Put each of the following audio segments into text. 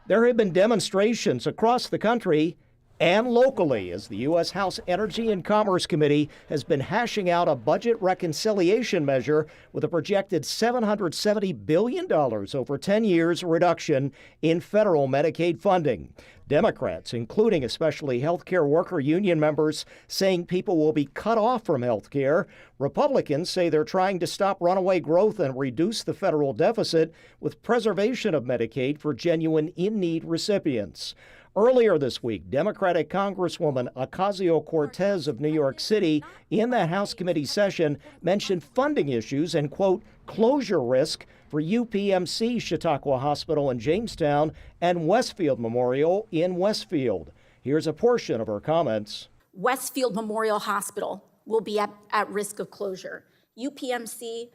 There have been demonstrations across the country and locally as the U.S. House Energy and Commerce Committee has been hashing out a budget reconciliation measure with a projected $770 billion over 10 years reduction in federal Medicaid funding. Democrats, including especially healthcare worker union members, saying people will be cut off from healthcare. Republicans say they're trying to stop runaway growth and reduce the federal deficit with preservation of Medicaid for genuine in-need recipients. Earlier this week, Democratic Congresswoman Ocasio-Cortez of New York City, in that House committee session, mentioned funding issues and, quote, closure risk for UPMC Chautauqua Hospital in Jamestown and Westfield Memorial in Westfield. Here's a portion of her comments. Westfield Memorial Hospital will be at risk of closure. UPMC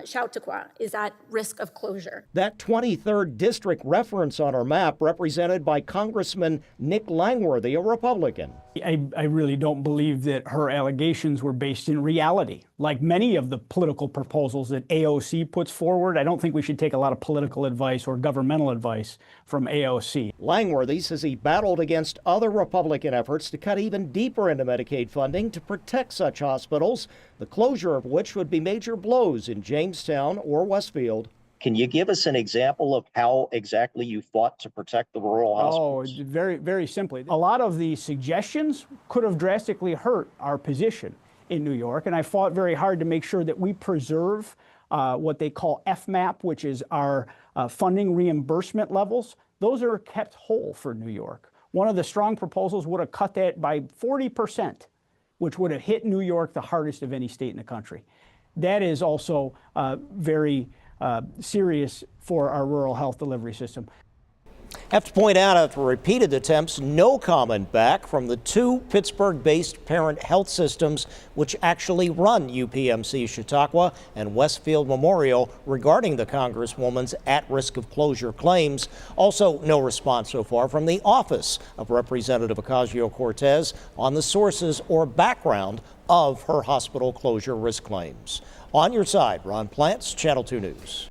Chautauqua is at risk of closure. That 23rd district reference on our map represented by Congressman Nick Langworthy, a Republican. I really don't believe that her allegations were based in reality. Like many of the political proposals that AOC puts forward, I don't think we should take a lot of political advice or governmental advice from AOC. Langworthy says he battled against other Republican efforts to cut even deeper into Medicaid funding to protect such hospitals, the closure of which would be major blows in Jamestown or Westfield. Can you give us an example of how exactly you fought to protect the rural hospitals? Oh, very, very simply. A lot of the suggestions could have drastically hurt our position in New York, and I fought very hard to make sure that we preserve what they call FMAP, which is our funding reimbursement levels. Those are kept whole for New York. One of the strong proposals would have cut that by 40%, which would have hit New York the hardest of any state in the country. That is also very serious for our rural health delivery system. Have to point out, after repeated attempts, no comment back from the two Pittsburgh-based parent health systems which actually run UPMC Chautauqua and Westfield Memorial regarding the Congresswoman's at-risk of closure claims. Also, no response so far from the office of Representative Ocasio-Cortez on the sources or background of her hospital closure risk claims. On your side, Ron Plants, Channel 2 News.